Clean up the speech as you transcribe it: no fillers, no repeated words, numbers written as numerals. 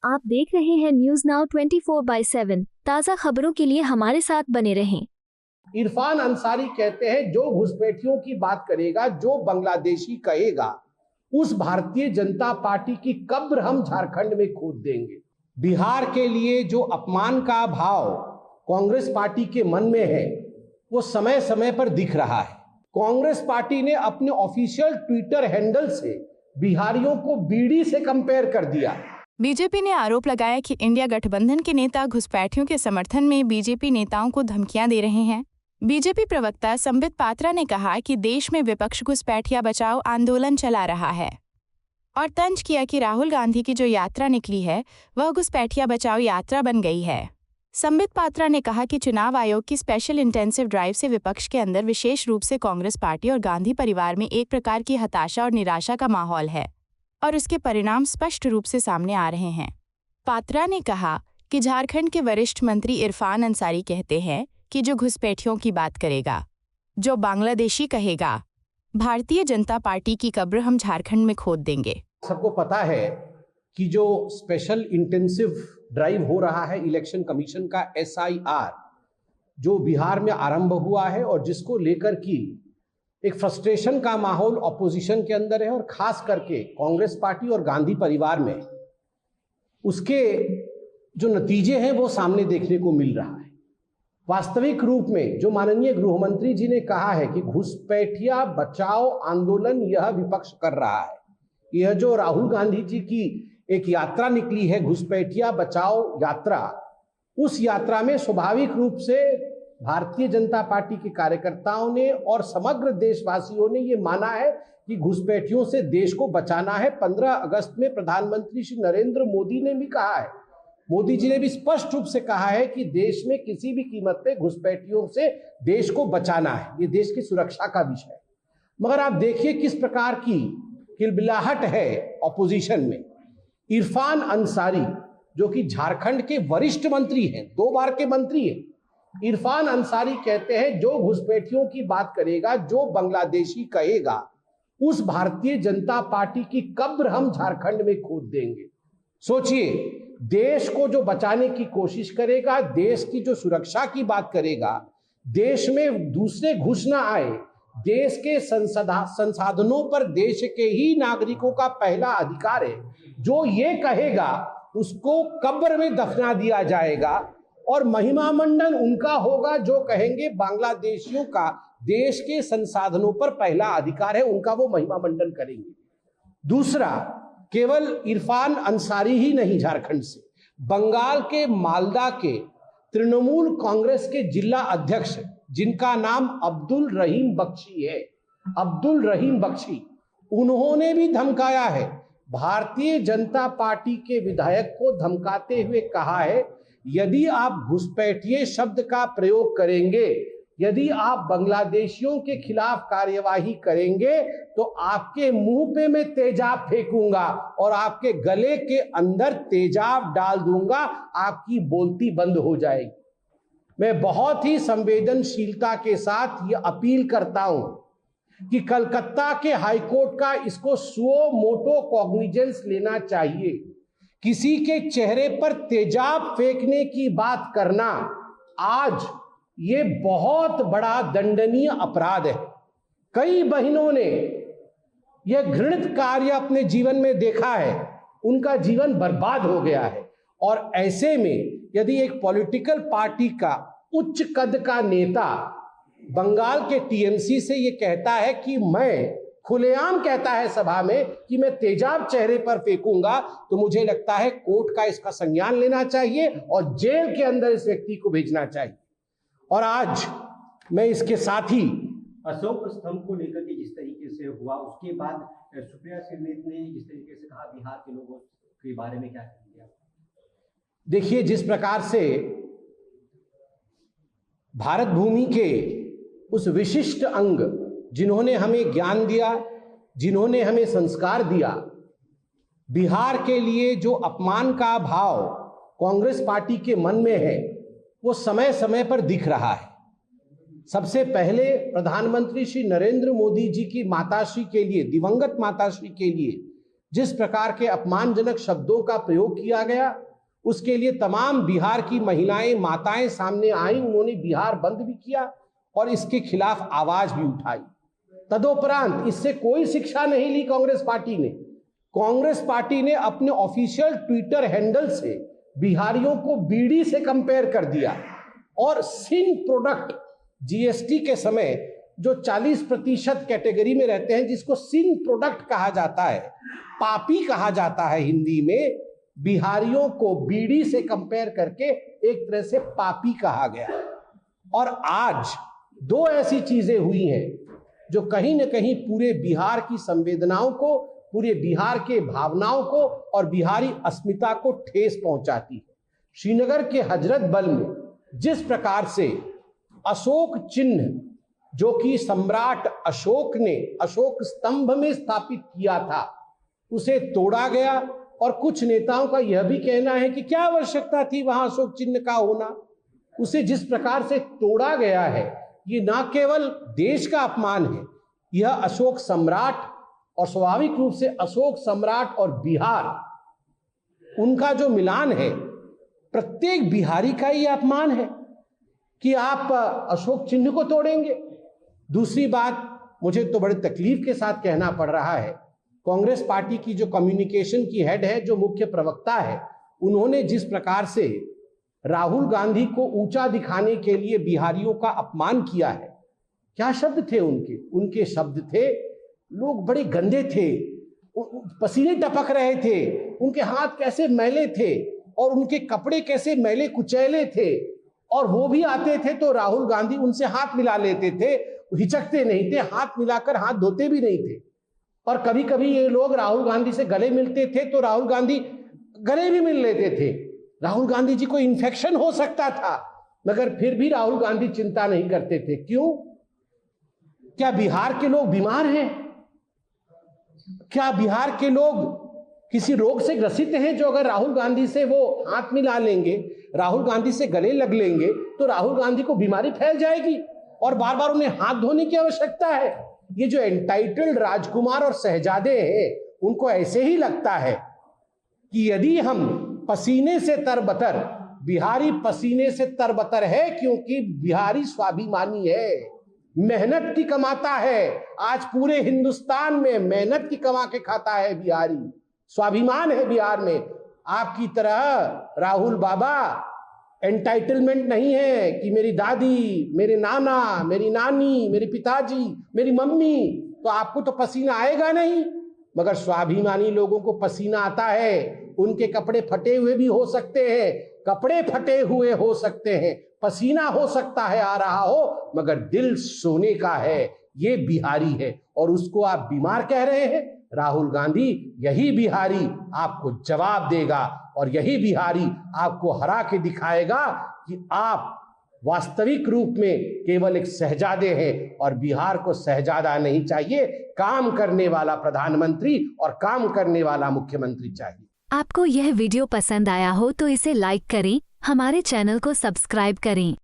आप देख रहे हैं न्यूज नाउ 24/7 ताज़ा खबरों के लिए हमारे साथ बने रहें। इरफान अंसारी कहते हैं जो घुसपैठियों की बात करेगा, जो बांग्लादेशी कहेगा, उस भारतीय जनता पार्टी की कब्र हम झारखंड में खोद देंगे। बिहार के लिए जो अपमान का भाव कांग्रेस पार्टी के मन में है वो समय समय पर दिख रहा है। कांग्रेस पार्टी ने अपने ऑफिशियल ट्विटर हैंडल से बिहारियों को बीड़ी से कंपेयर कर दिया। बीजेपी ने आरोप लगाया कि इंडिया गठबंधन के नेता घुसपैठियों के समर्थन में बीजेपी नेताओं को धमकियां दे रहे हैं। बीजेपी प्रवक्ता संबित पात्रा ने कहा कि देश में विपक्ष घुसपैठिया बचाओ आंदोलन चला रहा है और तंज किया कि राहुल गांधी की जो यात्रा निकली है वह घुसपैठिया बचाओ यात्रा बन गई है। संबित पात्रा ने कहा कि चुनाव आयोग की स्पेशल इंटेंसिव ड्राइव से विपक्ष के अंदर विशेष रूप से कांग्रेस पार्टी और गांधी परिवार में एक प्रकार की हताशा और निराशा का माहौल है और उसके परिणाम स्पष्ट रूप से सामने आ रहे हैं। पात्रा ने कहा कि झारखंड के वरिष्ठ मंत्री इरफान अंसारी कहते हैं कि जो घुसपैठियों की बात करेगा, जो बांग्लादेशी कहेगा, भारतीय जनता पार्टी की कब्र हम झारखंड में खोद देंगे। सबको पता है कि जो स्पेशल इंटेंसिव ड्राइव हो रहा है इलेक्शन कमीशन का SIR, जो बिहार में आरंभ हुआ है और जिसको लेकर की एक फ्रस्ट्रेशन का माहौल ऑपोजिशन के अंदर है और खास करके कांग्रेस पार्टी और गांधी परिवार में, उसके जो नतीजे हैं वो सामने देखने को मिल रहा है। वास्तविक रूप में जो माननीय गृह मंत्री जी ने कहा है कि घुसपैठिया बचाओ आंदोलन यह विपक्ष कर रहा है, यह जो राहुल गांधी जी की एक यात्रा निकली है घुसपैठिया बचाओ यात्रा, उस यात्रा में स्वाभाविक रूप से भारतीय जनता पार्टी के कार्यकर्ताओं ने और समग्र देशवासियों ने ये माना है कि घुसपैठियों से देश को बचाना है। 15 अगस्त में प्रधानमंत्री श्री नरेंद्र मोदी ने भी कहा है, मोदी जी ने भी स्पष्ट रूप से कहा है कि देश में किसी भी कीमत पे घुसपैठियों से देश को बचाना है, ये देश की सुरक्षा का विषय है। मगर आप देखिए किस प्रकार की किलबिलाहट है ऑपोजिशन में। इरफान अंसारी जो कि झारखंड के वरिष्ठ मंत्री हैं, 2 बार के मंत्री हैं, इरफान अंसारी कहते हैं जो घुसपैठियों की बात करेगा, जो बांग्लादेशी कहेगा, उस भारतीय जनता पार्टी की कब्र हम झारखंड में खोद देंगे। सोचिए, देश को जो बचाने की कोशिश करेगा, देश की जो सुरक्षा की बात करेगा, देश में दूसरे घुस ना आए, देश के संसाधनों पर देश के ही नागरिकों का पहला अधिकार है, जो ये कहेगा उसको कब्र में दफना दिया जाएगा और महिमा मंडन उनका होगा जो कहेंगे बांग्लादेशियों का देश के संसाधनों पर पहला अधिकार है, उनका वो महिमा मंडन करेंगे। दूसरा, केवल इरफान अंसारी ही नहीं, झारखंड से बंगाल के मालदा के तृणमूल कांग्रेस के जिला अध्यक्ष जिनका नाम अब्दुल रहीम बख्शी है, अब्दुल रहीम बख्शी, उन्होंने भी धमकाया है। भारतीय जनता पार्टी के विधायक को धमकाते हुए कहा है यदि आप घुसपैठिए शब्द का प्रयोग करेंगे, यदि आप बांग्लादेशियों के खिलाफ कार्यवाही करेंगे तो आपके मुंह पे मैं तेजाब फेंकूंगा और आपके गले के अंदर तेजाब डाल दूंगा, आपकी बोलती बंद हो जाएगी। मैं बहुत ही संवेदनशीलता के साथ ये अपील करता हूं कि कलकत्ता के हाईकोर्ट का इसको सुओ मोटो कॉग्निजेंस लेना चाहिए। किसी के चेहरे पर तेजाब फेंकने की बात करना आज ये बहुत बड़ा दंडनीय अपराध है। कई बहनों ने यह घृणित कार्य अपने जीवन में देखा है, उनका जीवन बर्बाद हो गया है। और ऐसे में यदि एक पॉलिटिकल पार्टी का उच्च कद का नेता बंगाल के TMC से ये कहता है कि मैं खुलेआम कहता है सभा में कि मैं तेजाब चेहरे पर फेंकूंगा, तो मुझे लगता है कोर्ट का इसका संज्ञान लेना चाहिए और जेल के अंदर इस व्यक्ति को भेजना चाहिए। और आज मैं इसके साथ ही अशोक स्तंभ को लेकर के जिस तरीके से हुआ, उसके बाद सुप्रिया श्रीनेत ने जिस तरीके से कहा, बिहार के लोगों के बारे में क्या कहेंगे? देखिए, जिस प्रकार से भारत भूमि के उस विशिष्ट अंग जिन्होंने हमें ज्ञान दिया, जिन्होंने हमें संस्कार दिया, बिहार के लिए जो अपमान का भाव कांग्रेस पार्टी के मन में है वो समय समय पर दिख रहा है। सबसे पहले प्रधानमंत्री श्री नरेंद्र मोदी जी की माताश्री के लिए, दिवंगत माताश्री के लिए जिस प्रकार के अपमानजनक शब्दों का प्रयोग किया गया, उसके लिए तमाम बिहार की महिलाएं, माताएं सामने आई, उन्होंने बिहार बंद भी किया और इसके खिलाफ आवाज भी उठाई। तदोपरांत इससे कोई शिक्षा नहीं ली कांग्रेस पार्टी ने। कांग्रेस पार्टी ने अपने ऑफिशियल ट्विटर हैंडल से बिहारियों को बीड़ी से कंपेयर कर दिया और सिन प्रोडक्ट, जीएसटी के समय जो 40% कैटेगरी में रहते हैं, जिसको सिन प्रोडक्ट कहा जाता है, पापी कहा जाता है हिंदी में, बिहारियों को बीड़ी से कंपेयर करके एक तरह से पापी कहा गया। और आज दो ऐसी चीजें हुई हैं जो कहीं न कहीं पूरे बिहार की संवेदनाओं को, पूरे बिहार के भावनाओं को और बिहारी अस्मिता को ठेस पहुंचाती है। श्रीनगर के हजरत बल में जिस प्रकार से अशोक चिन्ह, जो कि सम्राट अशोक ने अशोक स्तंभ में स्थापित किया था, उसे तोड़ा गया। और कुछ नेताओं का यह भी कहना है कि क्या आवश्यकता थी वहां अशोक चिन्ह का होना। उसे जिस प्रकार से तोड़ा गया है, ये ना केवल देश का अपमान है, यह अशोक सम्राट और स्वाभाविक रूप से अशोक सम्राट और बिहार, उनका जो मिलान है, प्रत्येक बिहारी का ये अपमान है कि आप अशोक चिन्ह को तोड़ेंगे। दूसरी बात, मुझे तो बड़े तकलीफ के साथ कहना पड़ रहा है, कांग्रेस पार्टी की जो कम्युनिकेशन की हेड है, जो मुख्य प्रवक्ता है, उन्होंने जिस प्रकार से राहुल गांधी को ऊंचा दिखाने के लिए बिहारियों का अपमान किया है, क्या शब्द थे उनके? उनके शब्द थे, लोग बड़े गंदे थे, पसीने टपक रहे थे, उनके हाथ कैसे मैले थे और उनके कपड़े कैसे मैले कुचैले थे, और वो भी आते थे तो राहुल गांधी उनसे हाथ मिला लेते थे, हिचकते नहीं थे, हाथ मिलाकर हाथ धोते भी नहीं थे। और कभी कभी ये लोग राहुल गांधी से गले मिलते थे तो राहुल गांधी गले भी मिल लेते थे। राहुल गांधी जी को इन्फेक्शन हो सकता था, मगर फिर भी राहुल गांधी चिंता नहीं करते थे। क्यों? क्या बिहार के लोग बीमार हैं? क्या बिहार के लोग किसी रोग से ग्रसित हैं जो अगर राहुल गांधी से वो हाथ मिला लेंगे, राहुल गांधी से गले लग लेंगे तो राहुल गांधी को बीमारी फैल जाएगी और बार बार उन्हें हाथ धोने की आवश्यकता है? ये जो एंटाइटल्ड राजकुमार और शहजादे हैं, उनको ऐसे ही लगता है कि यदि हम पसीने से तरबतर, बिहारी पसीने से तरबतर है क्योंकि बिहारी स्वाभिमानी है, मेहनत की कमाता है। आज पूरे हिंदुस्तान में मेहनत की कमा के खाता है बिहारी, स्वाभिमान है बिहार में। आपकी तरह राहुल बाबा एंटाइटलमेंट नहीं है कि मेरी दादी, मेरे नाना, मेरी नानी, मेरे पिताजी, मेरी मम्मी, तो आपको तो पसीना आएगा नहीं। मगर स्वाभिमानी लोगों को पसीना आता है। उनके कपड़े फटे हुए भी हो सकते हैं, कपड़े फटे हुए हो सकते हैं, पसीना हो सकता है आ रहा हो, मगर दिल सोने का है। ये बिहारी है और उसको आप बीमार कह रहे हैं। राहुल गांधी, यही बिहारी आपको जवाब देगा और यही बिहारी आपको हरा के दिखाएगा कि आप वास्तविक रूप में केवल एक शहजादे हैं और बिहार को शहजादा नहीं चाहिए, काम करने वाला प्रधानमंत्री और काम करने वाला मुख्यमंत्री चाहिए। आपको यह वीडियो पसंद आया हो तो इसे लाइक करें, हमारे चैनल को सब्सक्राइब करें।